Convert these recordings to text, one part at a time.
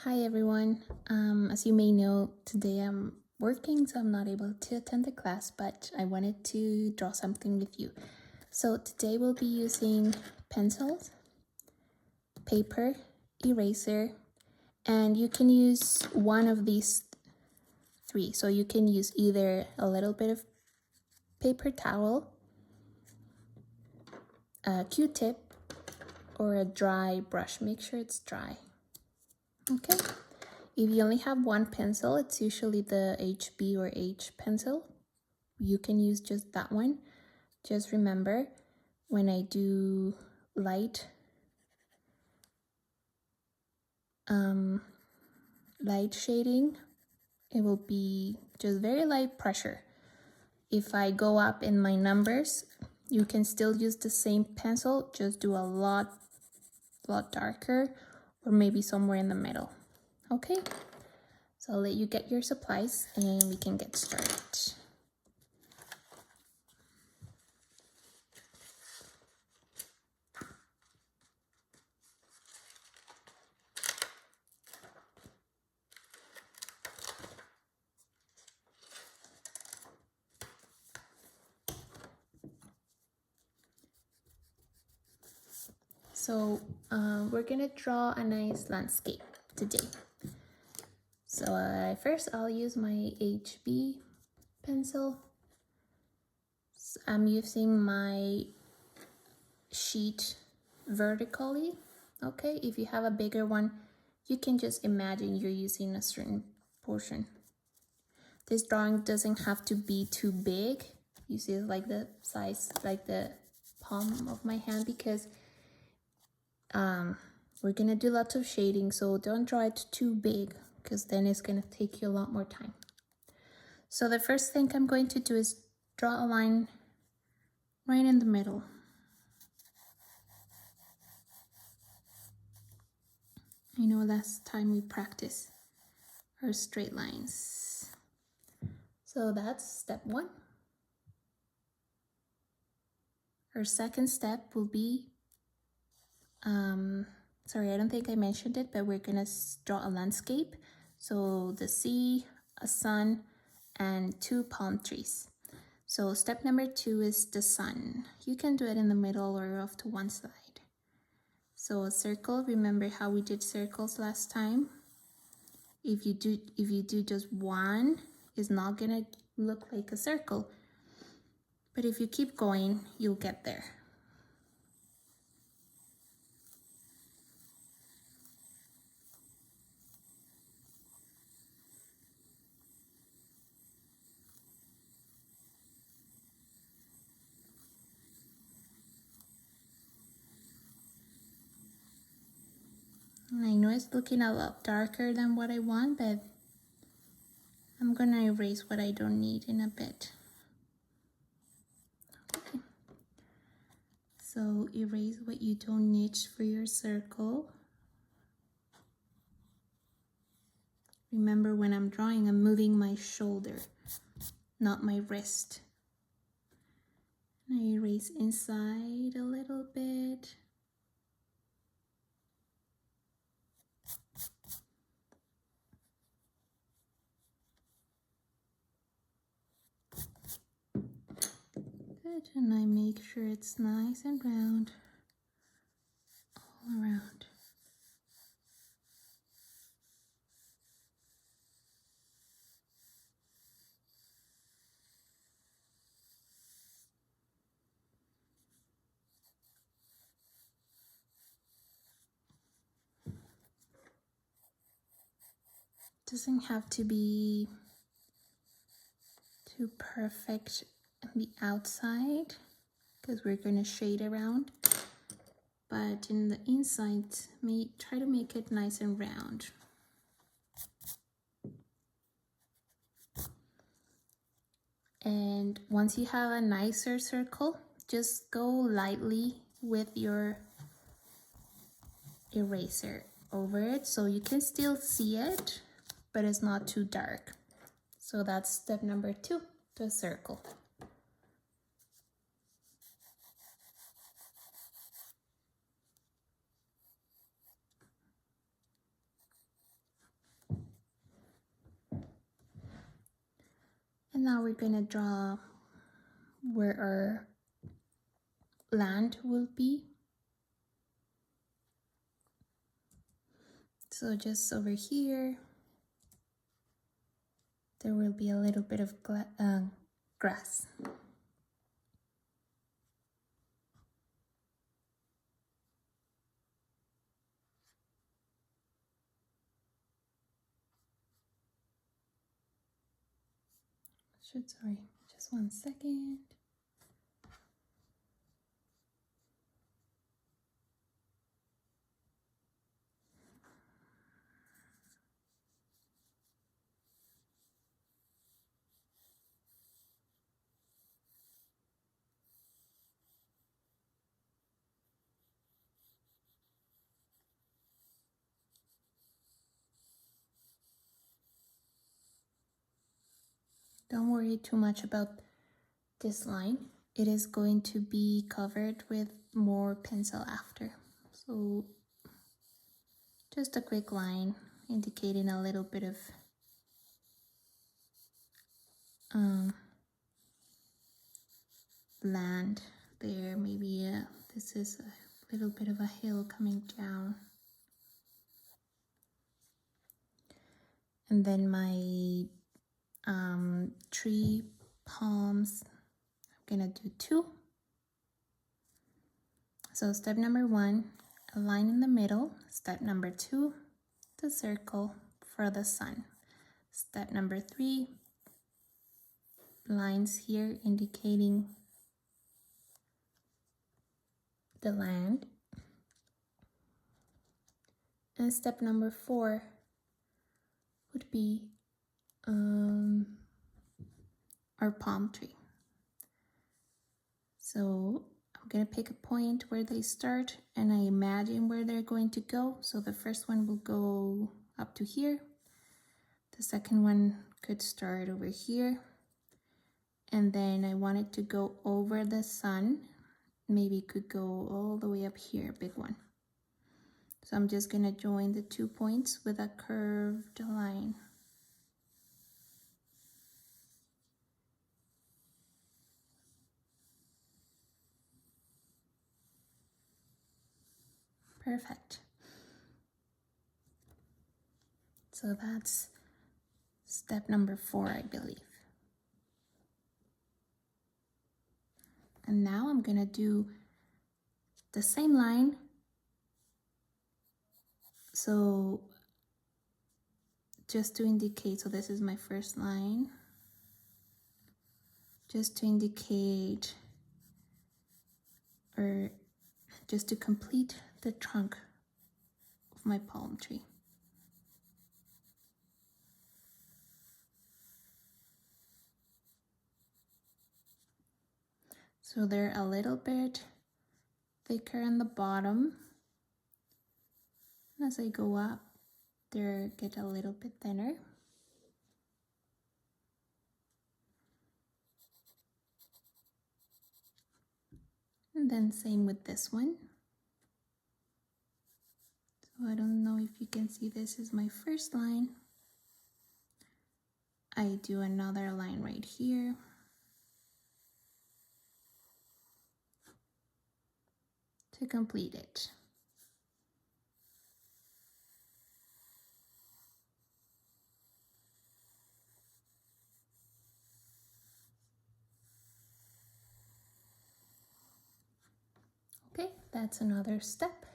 Hi everyone. As you may know, today I'm working, so I'm not able to attend the class, but I wanted to draw something with you. So today we'll be using pencils, paper, eraser, and you can use one of these three. So you can use either a little bit of paper towel, a Q-tip, or a dry brush. Make sure it's dry. Okay. If you only have one pencil, it's usually the HB or H pencil. You can use just that one. Just remember, when I do light shading, it will be just very light pressure. If I go up in my numbers, you can still use the same pencil, just do a lot darker, or maybe somewhere in the middle. Okay, so I'll let you get your supplies and we can get started. So we're gonna draw a nice landscape today. So first I'll use my HB pencil. So I'm using my sheet vertically. Okay, if you have a bigger one, you can just imagine you're using a certain portion. This drawing doesn't have to be too big. You see, it's like the size, like the palm of my hand, because we're gonna do lots of shading, so don't draw it too big because then it's gonna take you a lot more time. So the first thing I'm going to do is draw a line right in the middle. I know last time we practiced our straight lines. So that's step one. Our second step will be, sorry, I don't think I mentioned it, but we're gonna draw a landscape. So the sea, a sun, and 2 palm trees. So step number 2 is the sun. You can do it in the middle or off to one side. So a circle, remember how we did circles last time? If you do just one, it's not gonna look like a circle. But if you keep going, you'll get there. I know it's looking a lot darker than what I want, but I'm gonna erase what I don't need in a bit. Okay. So erase what you don't need for your circle. Remember, when I'm drawing, I'm moving my shoulder, not my wrist. And I erase inside a little bit. Good, and I make sure it's nice and round all around. Doesn't have to be too perfect on the outside because we're going to shade around, but in the inside, try to make it nice and round. And once you have a nicer circle, just go lightly with your eraser over it so you can still see it, but it's not too dark. So that's step number 2, the circle. Now we're gonna draw where our land will be. So just over here, there will be a little bit of grass. Sorry, just 1 second. Don't worry too much about this line. It is going to be covered with more pencil after. So just a quick line indicating a little bit of land there. Maybe this is a little bit of a hill coming down. And then my tree palms, I'm gonna do 2. So step number 1, a line in the middle. Step number 2, the circle for the sun. Step number 3, lines here indicating the land. And step number 4 would be our palm tree. So I'm gonna pick a point where they start and I imagine where they're going to go. So the first one will go up to here. The second one could start over here. And then I want it to go over the sun. Maybe it could go all the way up here, big one. So I'm just gonna join the 2 points with a curved line. Perfect. So that's step number 4, I believe. And now I'm gonna do the same line. So just to indicate, so this is my first line. Just to indicate, or just to complete the trunk of my palm tree. So they're a little bit thicker in the bottom. And as I go up, they get a little bit thinner. And then same with this one. So I don't know if you can see, this is my first line. I do another line right here. To complete it. Okay, that's another step.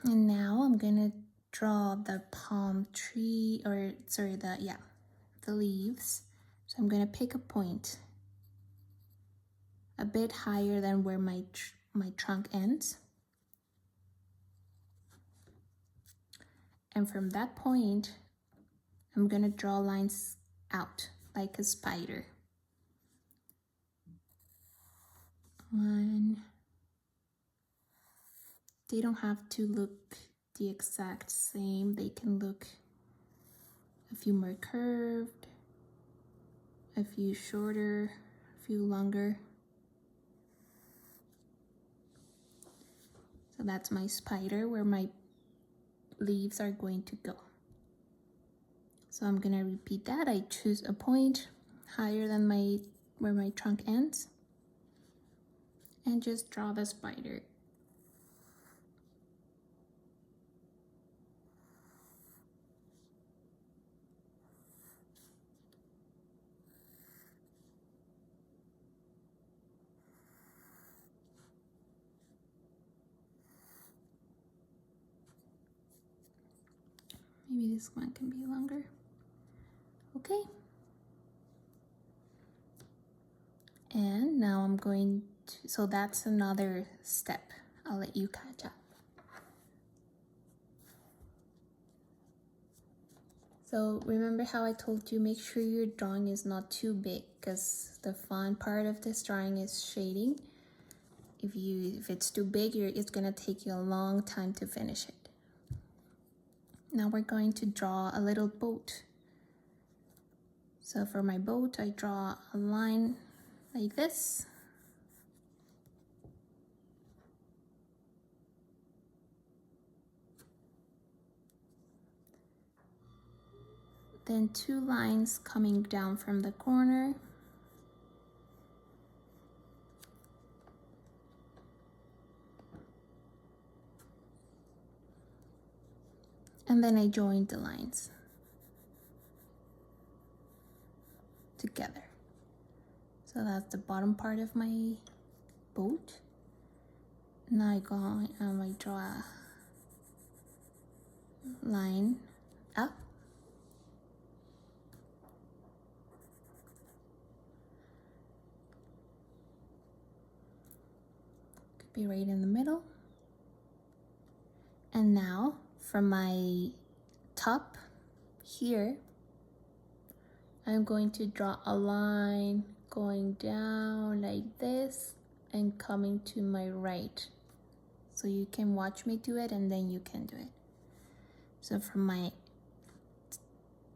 And now I'm gonna draw the palm tree, or sorry, the leaves. So I'm gonna pick a point a bit higher than where my trunk ends. And from that point, I'm gonna draw lines out like a spider. 1. They don't have to look the exact same. They can look a few more curved, a few shorter, a few longer. So that's my spider where my leaves are going to go. So I'm gonna repeat that. I choose a point higher than where my trunk ends and just draw the spider. Maybe this one can be longer. Okay. And now I'm going to, so that's another step. I'll let you catch up. So remember how I told you, make sure your drawing is not too big, because the fun part of this drawing is shading. If it's too big, it's gonna take you a long time to finish it. Now we're going to draw a little boat. So for my boat, I draw a line like this. Then 2 lines coming down from the corner. And then I joined the lines together. So that's the bottom part of my boat. Now I go and I draw a line up. Could be right in the middle. And now from my top here, I'm going to draw a line going down like this and coming to my right. So you can watch me do it and then you can do it. So from my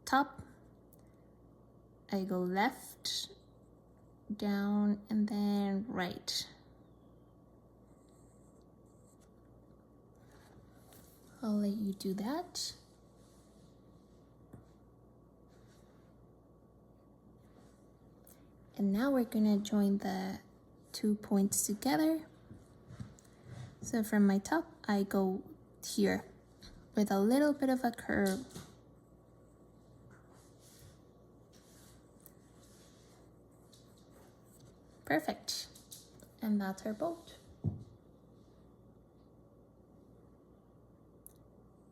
top, I go left, down, and then right. I'll let you do that. And now we're gonna join the 2 points together. So from my top, I go here with a little bit of a curve. Perfect. And that's our boat.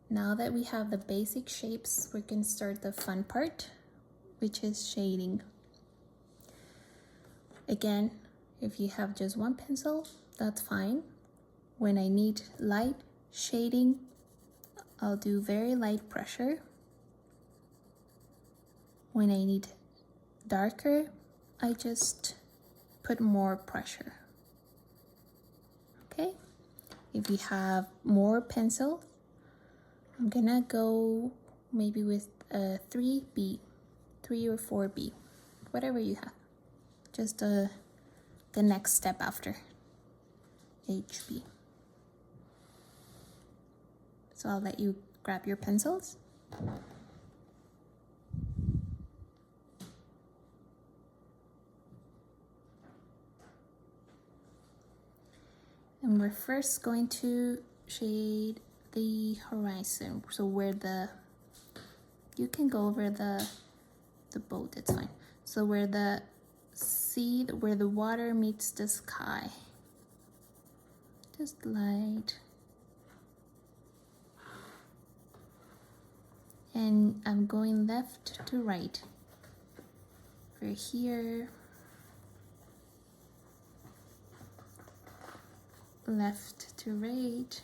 Now that we have the basic shapes, we can start the fun part, which is shading. Again, if you have just one pencil, that's fine. When I need light shading, I'll do very light pressure. When I need darker, I just put more pressure. Okay? If you have more pencils, I'm gonna go maybe with a 3B, 3 or 4B, whatever you have. Just the next step after HB. So I'll let you grab your pencils. And we're first going to shade the horizon. So where you can go over the boat, it's fine. So where the sea, where the water meets the sky. Just light. And I'm going left to right. For here, left to right.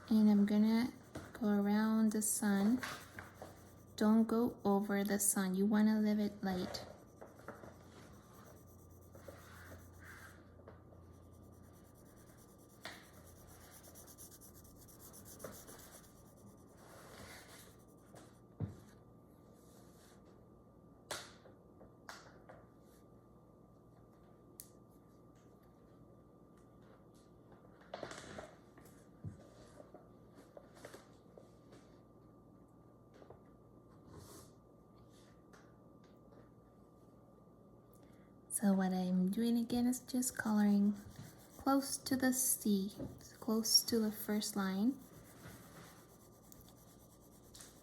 And I'm gonna go around the sun. Don't go over the sun. You wanna leave it light. So what I'm doing again is just coloring close to the C, close to the first line.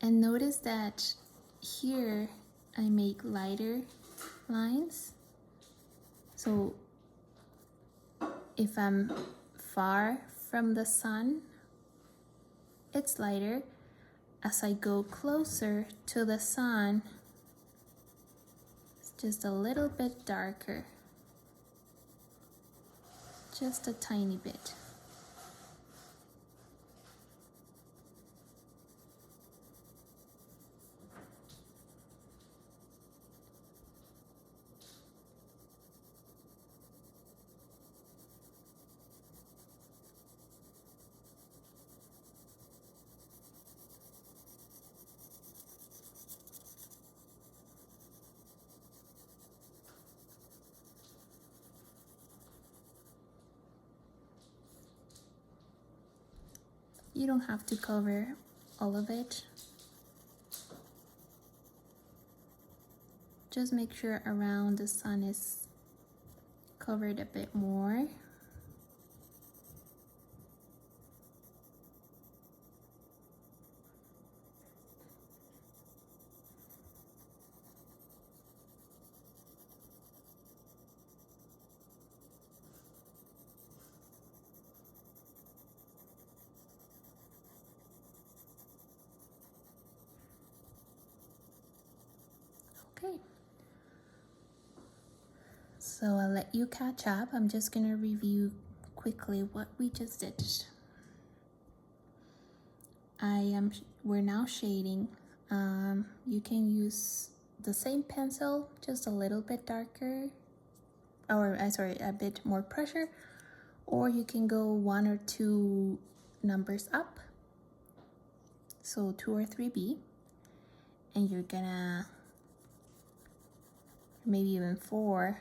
And notice that here I make lighter lines. So if I'm far from the sun, it's lighter. As I go closer to the sun, it's just a little bit darker. Just a tiny bit. You don't have to cover all of it. Just make sure around the sun is covered a bit more. Okay. So I'll let you catch up. I'm just gonna review quickly what we just did. We're now shading. You can use the same pencil, just a little bit darker, or sorry, a bit more pressure, or you can go 1 or 2 numbers up, so 2 or 3B, and you're gonna, maybe even 4B.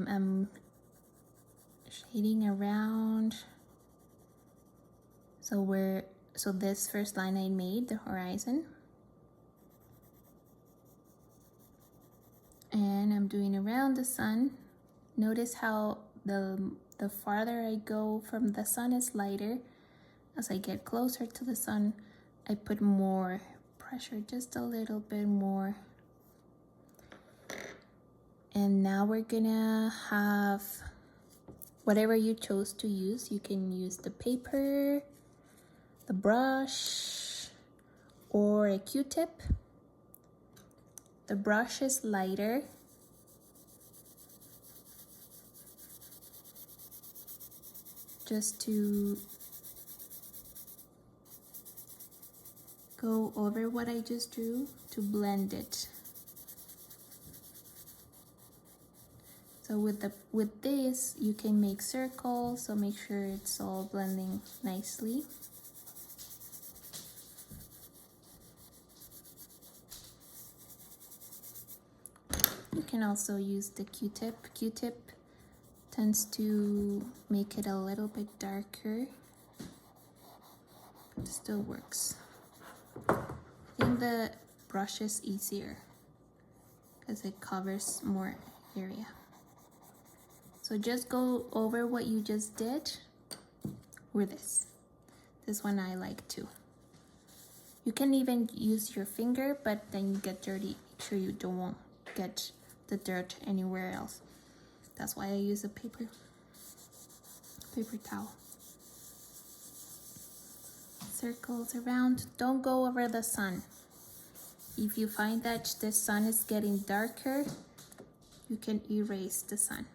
I'm shading around. So this first line I made, the horizon, and I'm doing around the sun. Notice how the farther I go from the sun is lighter. As I get closer to the sun, I put more pressure, just a little bit more. And now we're gonna have whatever you chose to use. You can use the paper, the brush, or a Q-tip. The brush is lighter. Just to go over what I just drew to blend it. So with this, you can make circles, so make sure it's all blending nicely. You can also use the Q-tip. Q-tip tends to make it a little bit darker, but it still works. I think the brush is easier because it covers more area. So just go over what you just did with this. This one I like too. You can even use your finger, but then you get dirty. Make sure you don't get the dirt anywhere else. That's why I use a paper towel. Circles around. Don't go over the sun. If you find that the sun is getting darker, you can erase the sun.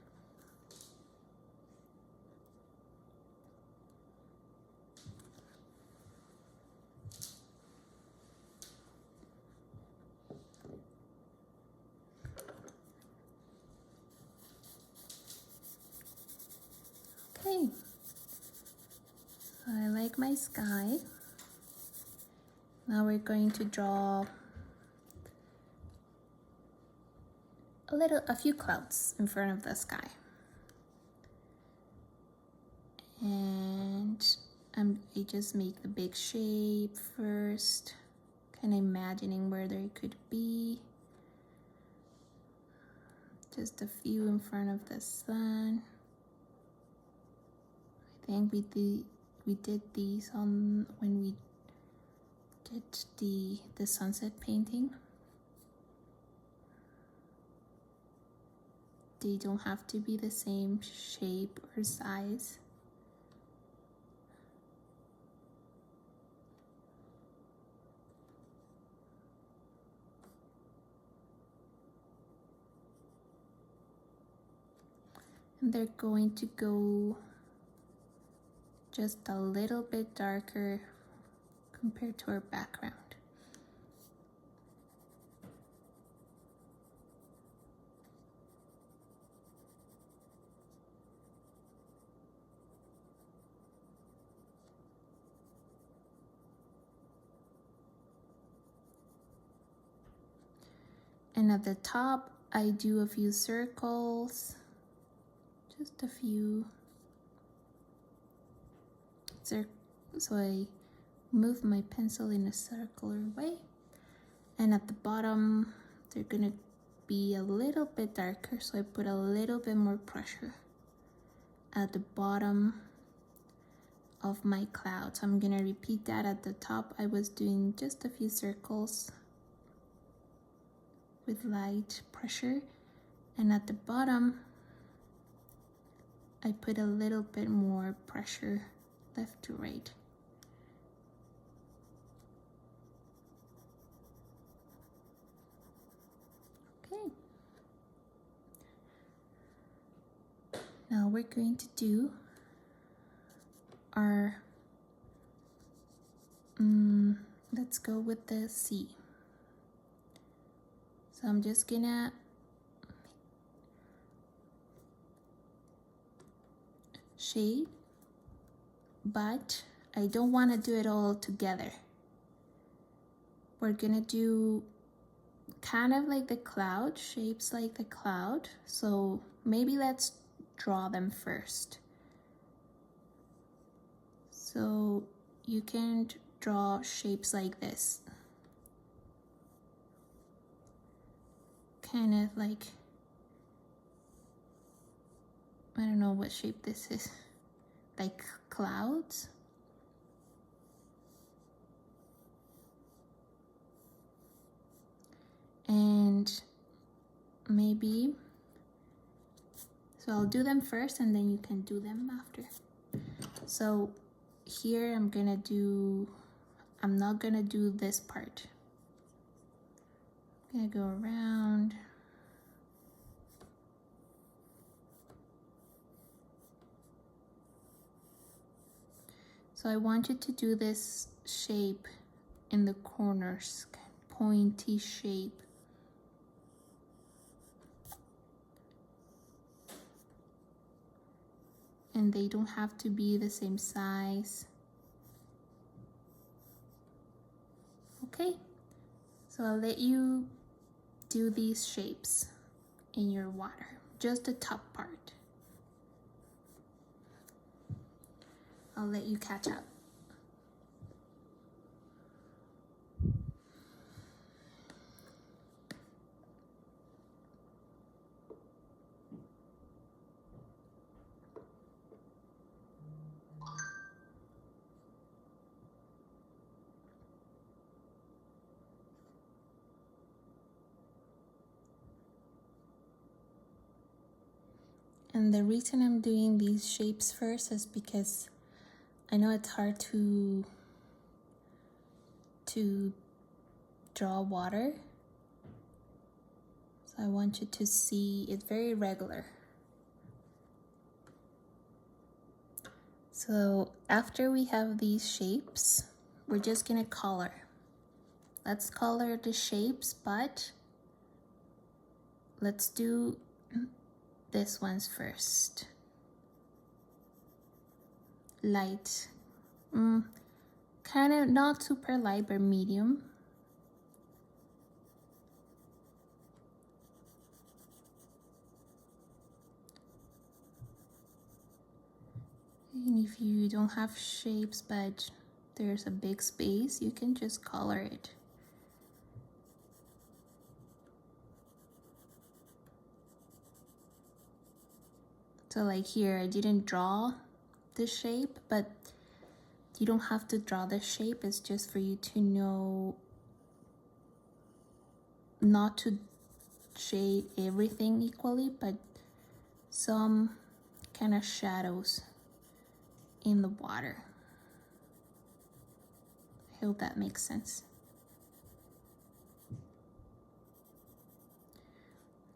Okay, so I like my sky. Now we're going to draw a few clouds in front of the sky. And I just make the big shape first, kind of imagining where they could be. Just a few in front of the sun. I think we did these on when we did the sunset painting. They don't have to be the same shape or size. And they're going to go just a little bit darker compared to our background. And at the top, I do a few circles, just a few. So I move my pencil in a circular way. And at the bottom, they're gonna be a little bit darker, so I put a little bit more pressure at the bottom of my clouds. I'm gonna repeat that. At the top, I was doing just a few circles with light pressure, and at the bottom I put a little bit more pressure left to right. Okay, now we're going to do our let's go with the sea. So I'm just gonna shade, but I don't want to do it all together. We're gonna do kind of like the cloud, shapes like the cloud. So maybe let's draw them first. So you can draw shapes like this. Kind of like, I don't know what shape this is, like clouds. And maybe, so I'll do them first and then you can do them after. So here I'm not gonna do this part. I'm gonna go around. So I want you to do this shape in the corners, pointy shape. And they don't have to be the same size. Okay, so I'll let you do these shapes in your water, just the top part. I'll let you catch up. And the reason I'm doing these shapes first is because I know it's hard to draw water. So I want you to see it's very regular. So after we have these shapes, we're just gonna color. Let's color the shapes, but let's do this one's first. Light, kind of not super light, but medium. And if you don't have shapes, but there's a big space, you can just color it. So like here, I didn't draw the shape, but you don't have to draw the shape. It's just for you to know not to shade everything equally, but some kind of shadows in the water. I hope that makes sense.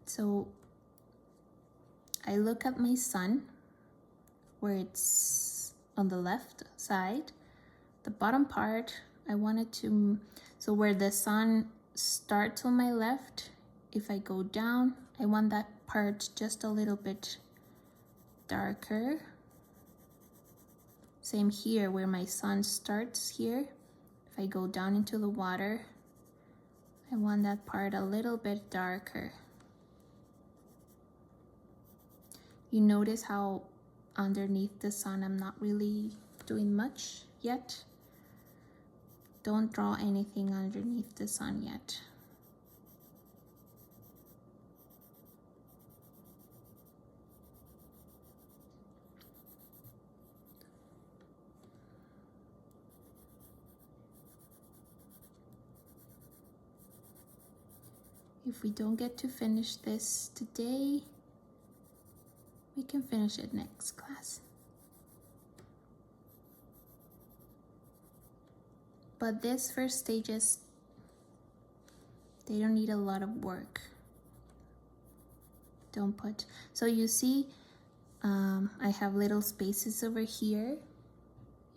So I look at my sun where it's on the left side. The bottom part, I wanted to, so where the sun starts on my left, if I go down, I want that part just a little bit darker. Same here where my sun starts here. If I go down into the water, I want that part a little bit darker. You notice how underneath the sun I'm not really doing much yet. Don't draw anything underneath the sun yet. If we don't get to finish this today, we can finish it next class. But these first stages, they don't need a lot of work. Don't put, so you see, I have little spaces over here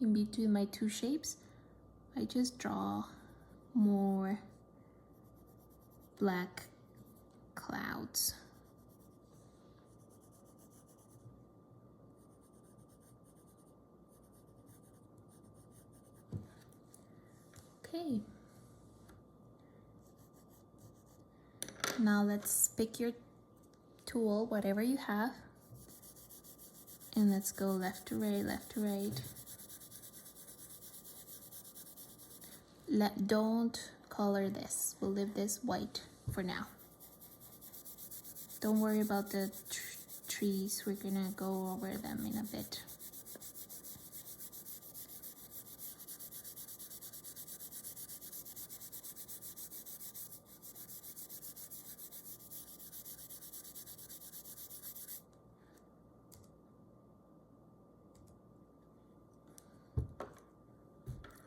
in between my two shapes. I just draw more black clouds. Okay. Now let's pick your tool, whatever you have, and let's go left to right, left to right. Don't color this. We'll leave this white for now. Don't worry about the trees. We're gonna go over them in a bit.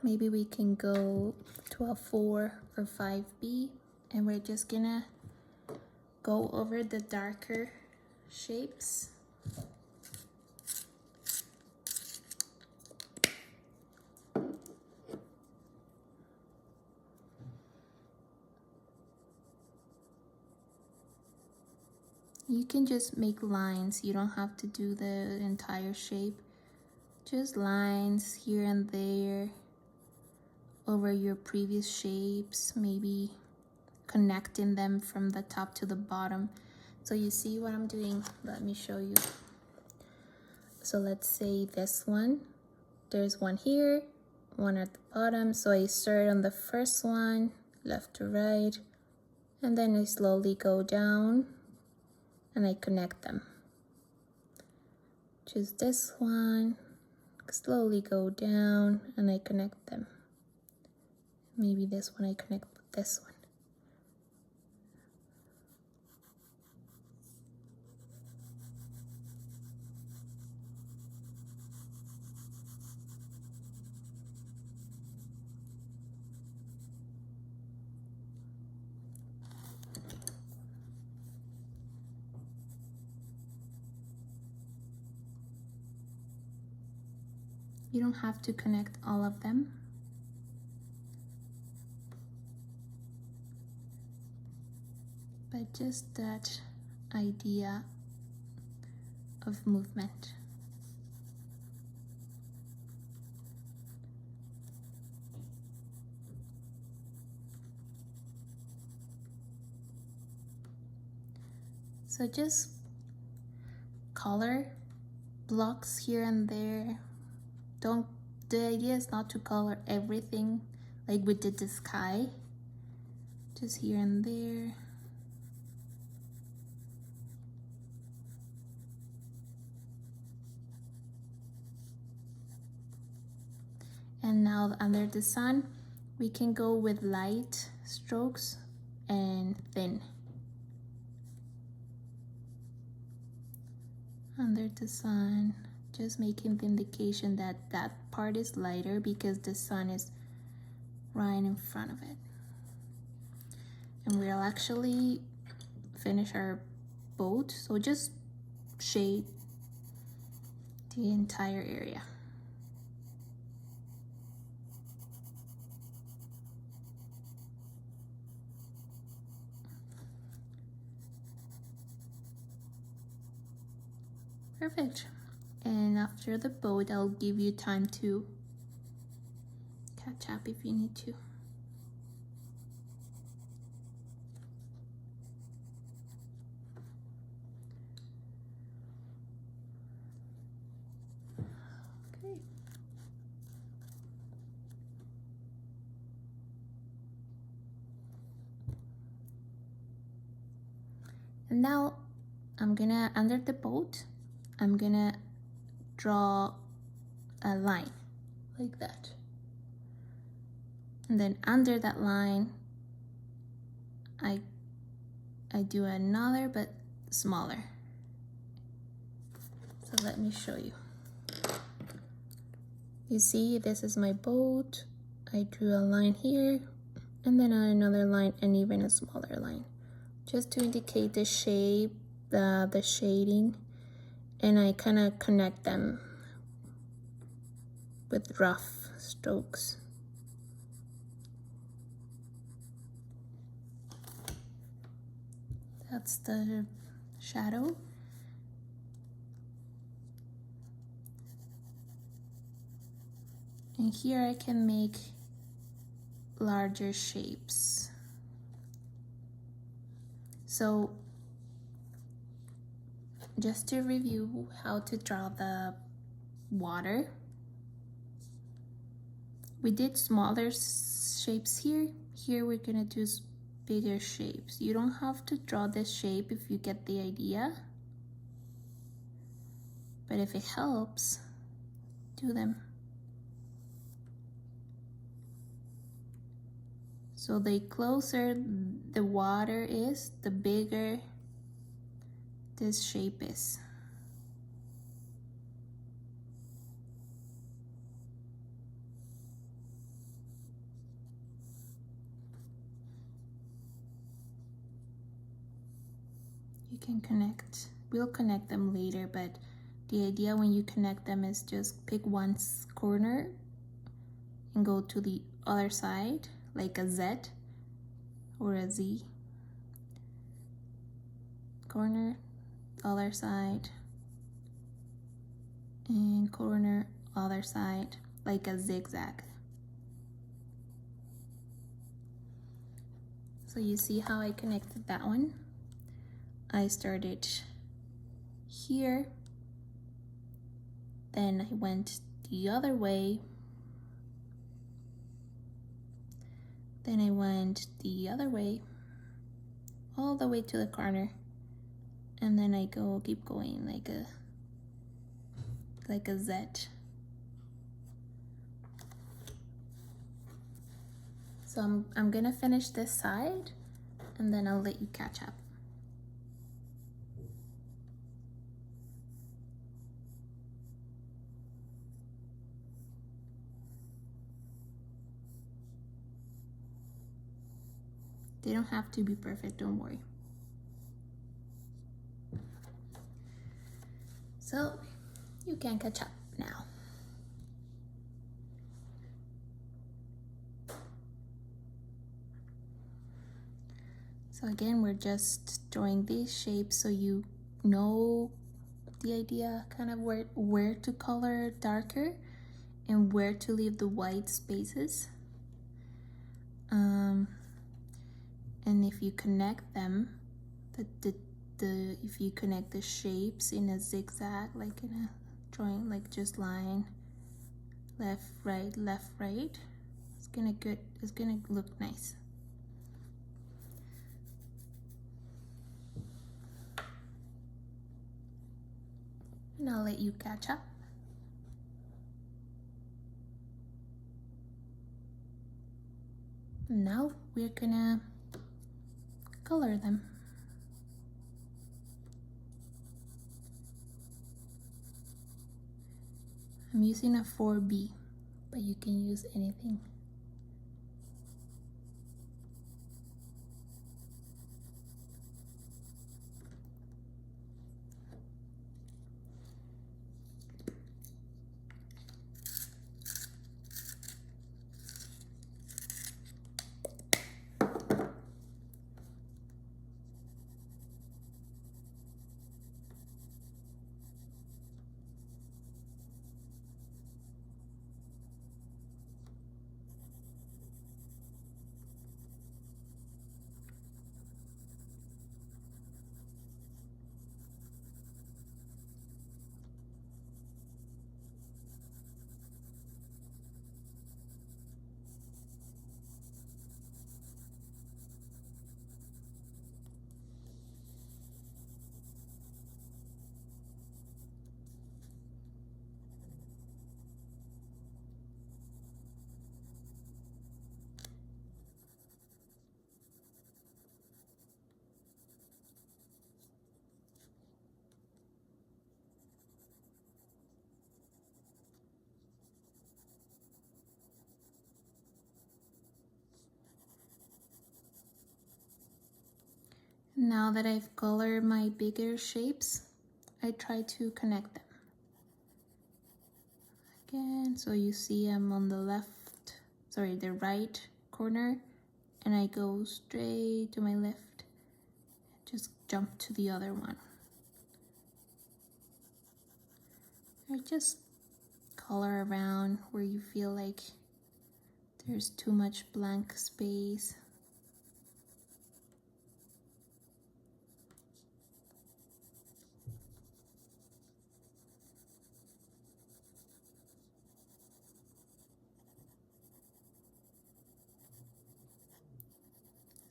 Maybe we can go to a 4 or 5B, and we're just gonna go over the darker shapes. You can just make lines. You don't have to do the entire shape. Just lines here and there over your previous shapes, maybe connecting them from the top to the bottom. So you see what I'm doing? Let me show you. So let's say this one, there's one here, one at the bottom. So I start on the first one, left to right, and then I slowly go down and I connect them. Choose this one, slowly go down and I connect them. Maybe this one I connect with this one. You don't have to connect all of them. But just that idea of movement. So just color blocks here and there. The idea is not to color everything like we did the sky. Just here and there. And now under the sun, we can go with light strokes and thin. Under the sun, just making the indication that that part is lighter because the sun is right in front of it. And we'll actually finish our boat, so just shade the entire area. Perfect. And after the boat, I'll give you time to catch up if you need to. Okay. And now I'm gonna, under the boat, I'm gonna draw a line like that. And then under that line, I do another but smaller. So let me show you. You see, this is my boat. I drew a line here, and then another line, and even a smaller line, just to indicate the shape, the shading, and I kind of connect them with rough strokes. That's the shadow. And here I can make larger shapes. So just to review how to draw the water, we did smaller shapes here. Here we're gonna do bigger shapes. You don't have to draw this shape if you get the idea, but if it helps, do them. So the closer the water is, the bigger this shape is. You can connect, we'll connect them later, but the idea when you connect them is just pick one corner and go to the other side, like a Z or a Z. Corner, other side, and corner, other side, like a zigzag. So you see how I connected that one? I started here, then I went the other way, then I went the other way, all the way to the corner, and then I keep going like a Z. So I'm gonna finish this side, and then I'll let you catch up. They don't have to be perfect, don't worry. So you can catch up now. So again, we're just drawing these shapes so you know the idea, kind of where to color darker and where to leave the white spaces. And if you connect them, if you connect the shapes in a zigzag, like in a drawing, like just line, left, right, it's gonna look nice. And I'll let you catch up. Now we're gonna color them. I'm using a 4B, but you can use anything. Now that I've colored my bigger shapes, I try to connect them. Again, so you see I'm on the the right corner, and I go straight to my left. Just jump to the other one. Or just color around where you feel like there's too much blank space.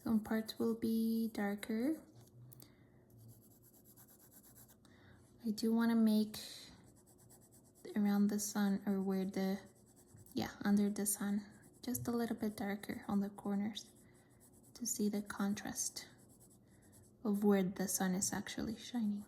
Some parts will be darker. I do want to make around the sun, or where under the sun, just a little bit darker on the corners to see the contrast of where the sun is actually shining.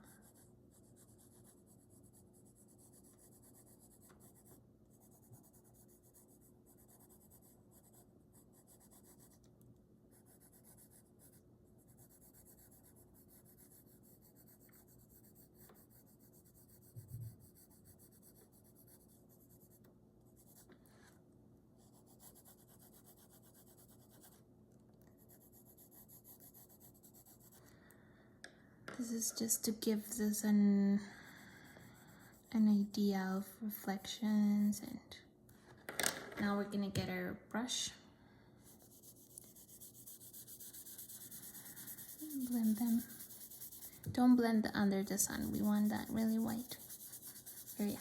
This is just to give us an idea of reflections. And now we're gonna get our brush, blend them. Don't blend the under the sun, we want that really white area.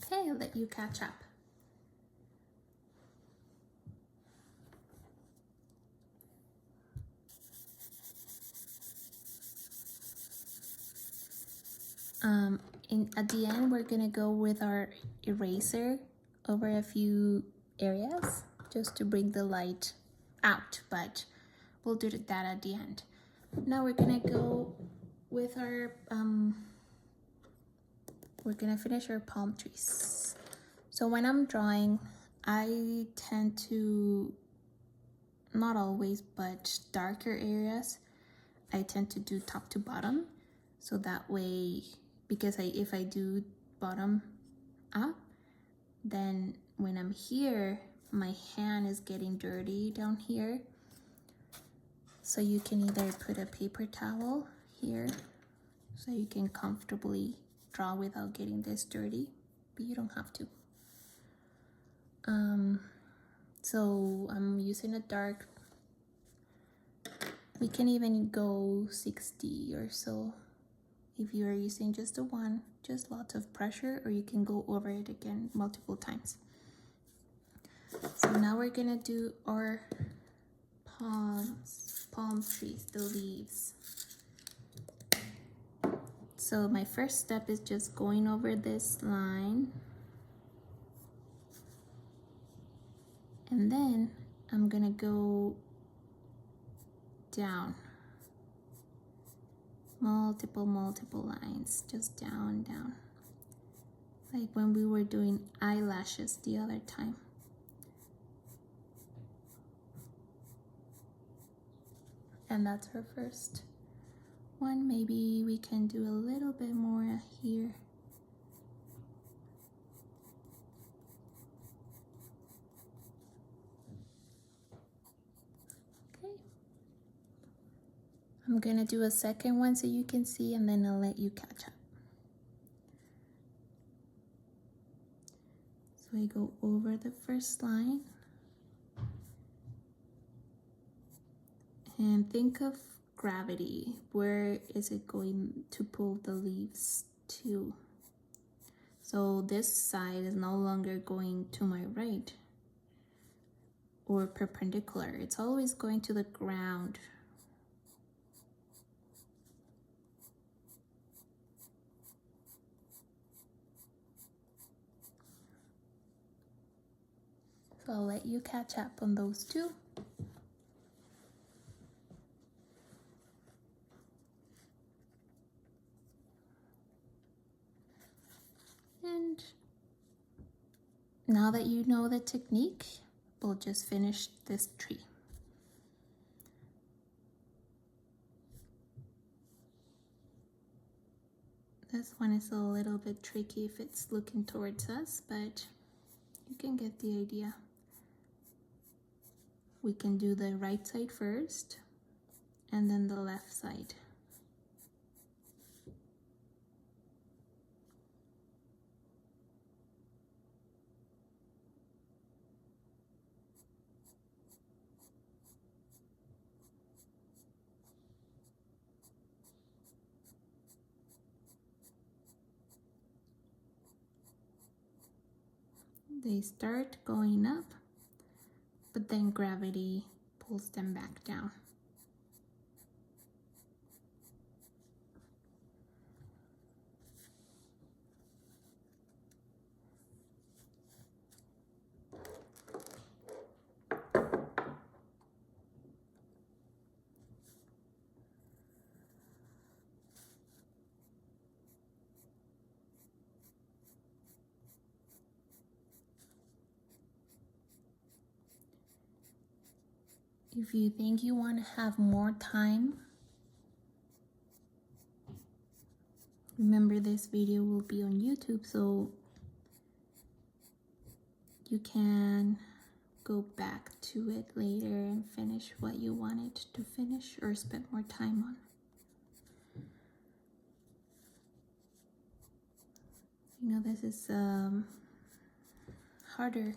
Okay, I'll let you catch up. At the end, we're gonna go with our eraser over a few areas just to bring the light out, but we'll do that at the end. Now we're gonna go with our, we're gonna finish our palm trees. So when I'm drawing, I tend to, not always, but darker areas, I tend to do top to bottom. So that way, because if I do bottom up, then when I'm here, my hand is getting dirty down here. So you can either put a paper towel here so you can comfortably draw without getting this dirty, but you don't have to. So I'm using a dark, we can even go 60 or so if you are using just the one, just lots of pressure, or you can go over it again multiple times. So now we're gonna do our palm trees, the leaves. So my first step is just going over this line, and then I'm gonna go down multiple lines, just down, like when we were doing eyelashes the other time. And that's her first one. Maybe we can do a little bit more here. Okay. I'm gonna do a second one so you can see, and then I'll let you catch up. So I go over the first line. And think of gravity. Where is it going to pull the leaves to? So this side is no longer going to my right or perpendicular. It's always going to the ground. So I'll let you catch up on those two. And now that you know the technique, we'll just finish this tree. This one is a little bit tricky if it's looking towards us, but you can get the idea. We can do the right side first, and then the left side. They start going up, but then gravity pulls them back down. If you think you want to have more time, remember this video will be on YouTube, so you can go back to it later and finish what you wanted to finish or spend more time on. You know, this is harder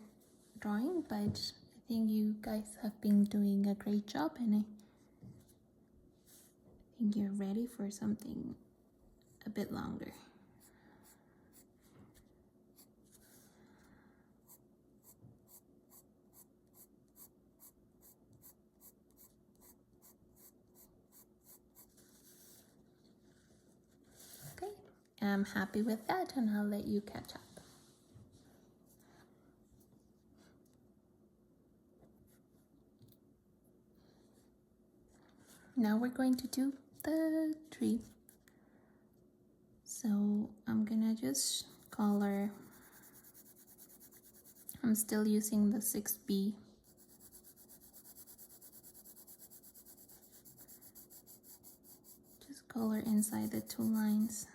drawing, but I think you guys have been doing a great job, and I think you're ready for something a bit longer. Okay, I'm happy with that, and I'll let you catch up. Now we're going to do the tree. So I'm gonna just color. I'm still using the 6B. Just color inside the two lines.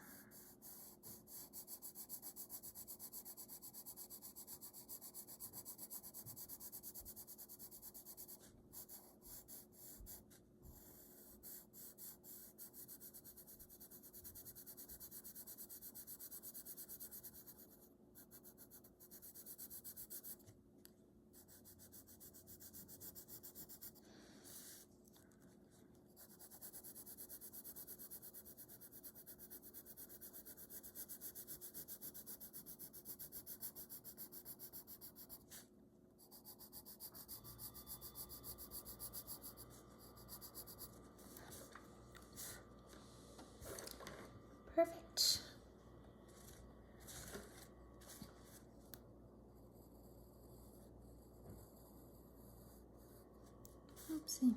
Oopsie.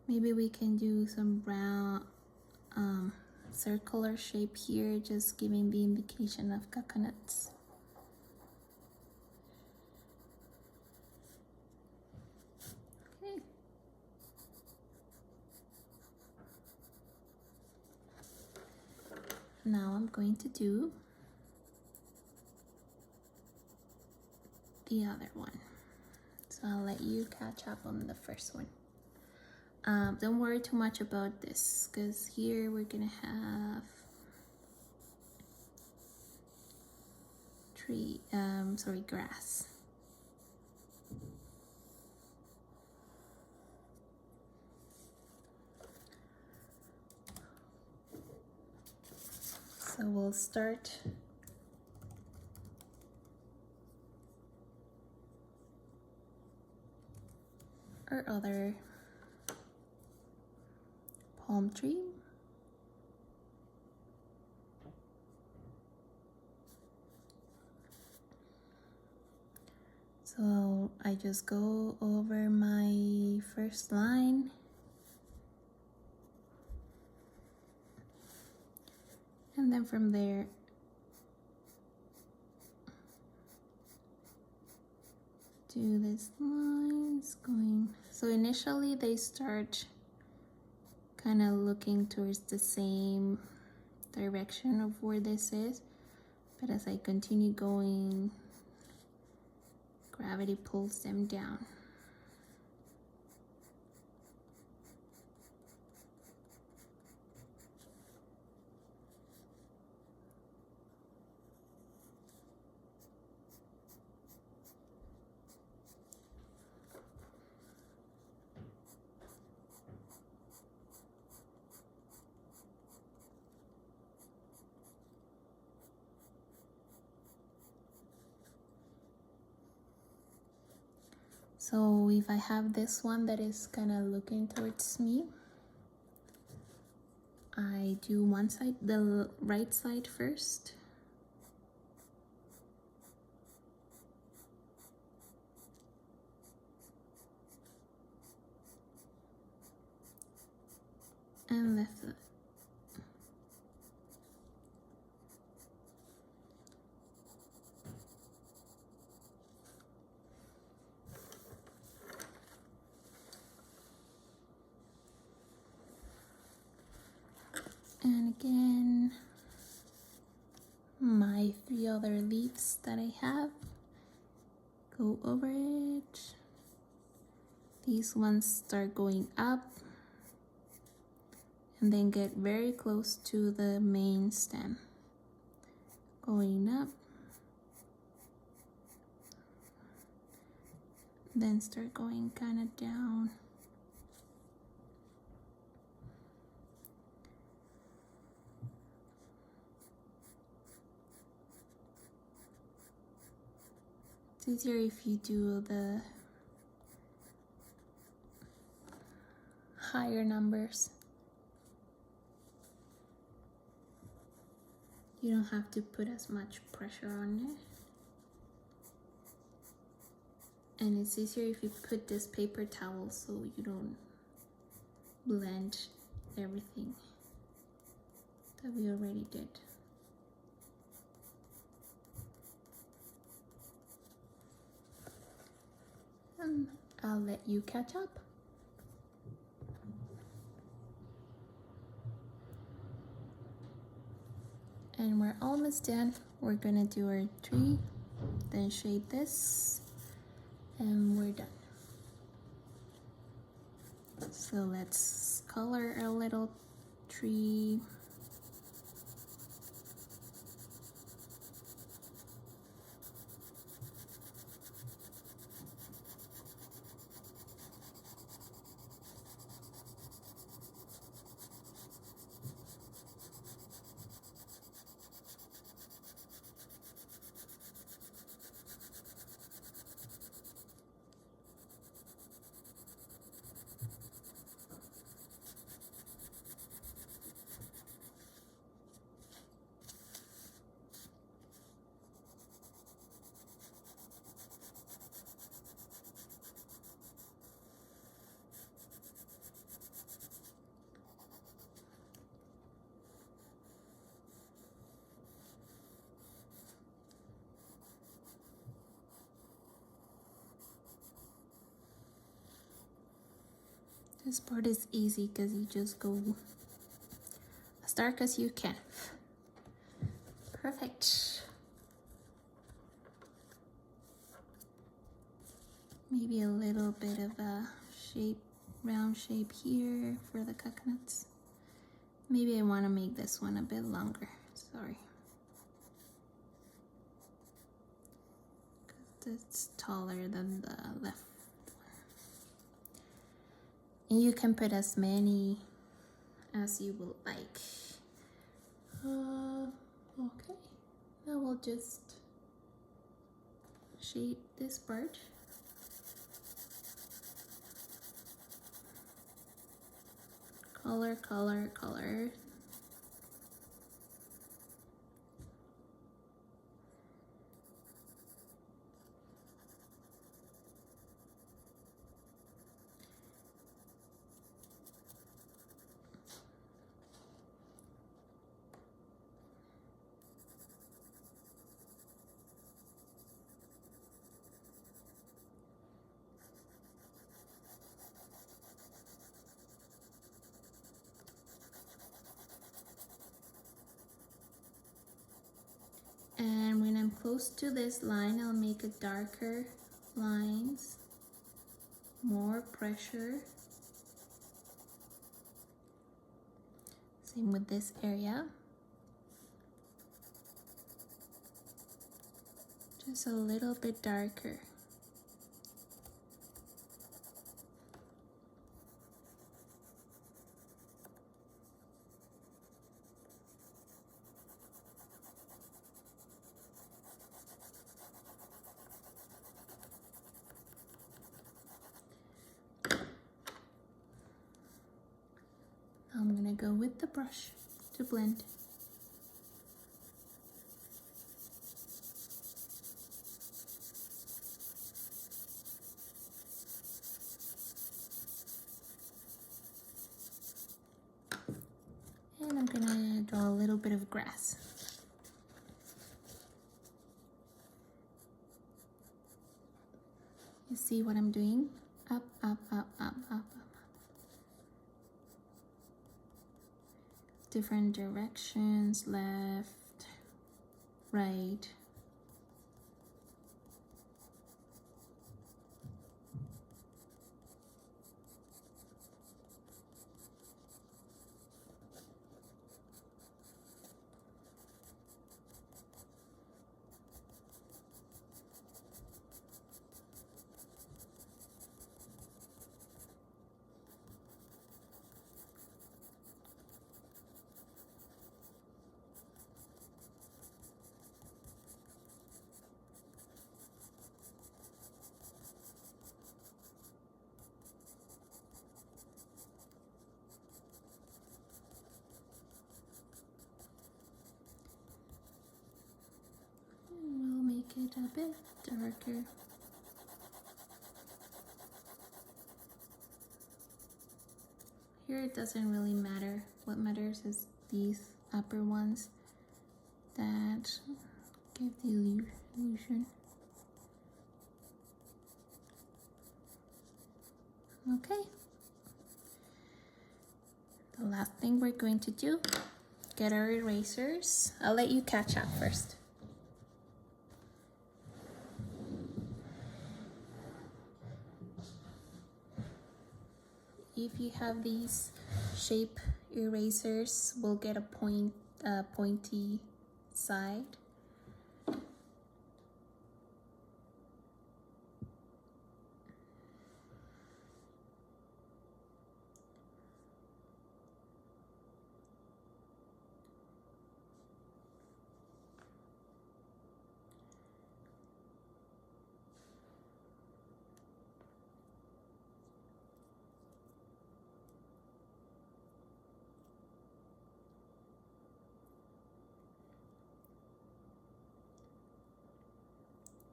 Maybe we can do some brown circular shape here, just giving the indication of coconuts. Okay. Now I'm going to do the other one. So I'll let you catch up on the first one. Don't worry too much about this, because here we're gonna have grass. So we'll start our other palm tree. So I just go over my first line and then from there do these lines going. So initially they start kind of looking towards the same direction of where this is, but as I continue going, gravity pulls them down. So if I have this one that is kind of looking towards me, I do one side, the right side first. And left side. And again, my 3 other leaves that I have, go over it. These ones start going up and then get very close to the main stem. Going up, then start going kind of down. It's easier if you do the higher numbers. You don't have to put as much pressure on it. And it's easier if you put this paper towel so you don't blend everything that we already did. And I'll let you catch up. And we're almost done. We're gonna do our tree, then shade this, and we're done. So let's color our little tree. This part is easy because you just go as dark as you can. Perfect. Maybe a little bit of a shape, round shape here for the coconuts. Maybe I want to make this one a bit longer. Sorry. Because it's taller than the left one. And you can put as many as you would like. Okay. Now we'll just shape this part. Color, color, color. And when I'm close to this line, I'll make a darker lines, more pressure. Same with this area. Just a little bit darker. I'm gonna go with the brush to blend. And I'm gonna draw a little bit of grass. You see what I'm doing? Up, up, up, up, up, up. Different directions, left, right. We'll make it a bit darker. Here it doesn't really matter. What matters is these upper ones that give the illusion. Okay. The last thing we're going to do, get our erasers. I'll let you catch up first. If you have these shape erasers, we'll get a pointy side.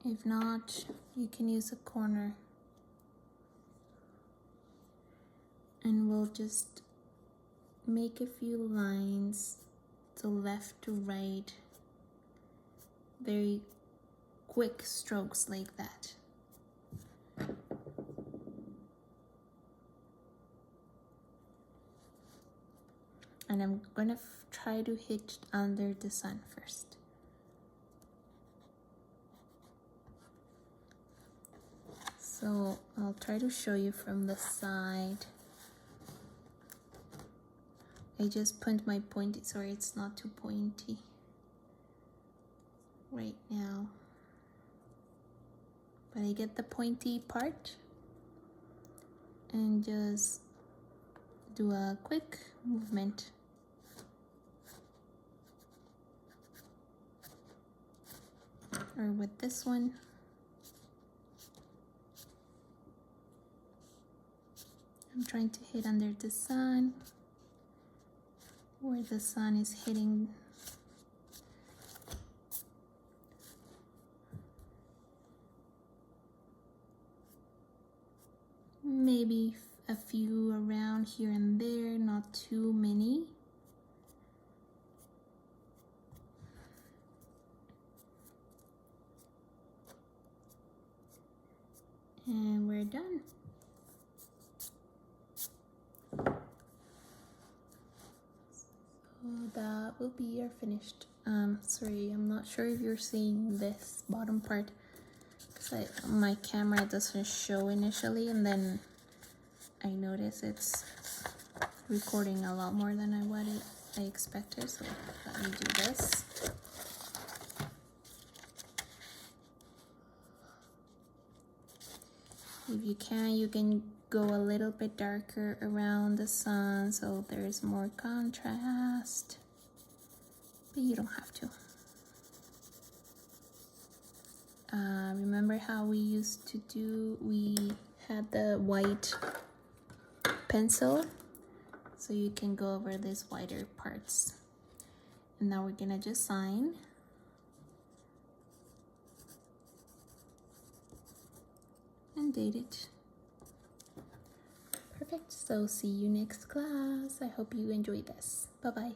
If not, you can use a corner. And we'll just make a few lines to left to right. Very quick strokes like that. and I'm gonna try to hit under the sun first. So I'll try to show you from the side. I just put my pointy, sorry it's not too pointy right now, but I get the pointy part and just do a quick movement. Or with this one, I'm trying to hit under the sun, where the sun is hitting. Maybe a few around here and there, not too many. And we're done. So that will be our finished. Sorry, I'm not sure if you're seeing this bottom part, because my camera doesn't show initially, and then I notice it's recording a lot more than I expected. So let me do this. If you can go a little bit darker around the sun so there's more contrast, but you don't have to. Remember how we used to do, we had the white pencil, so you can go over these whiter parts. And now we're gonna just sign. And date it. Perfect. So see you next class. I hope you enjoyed this. Bye bye.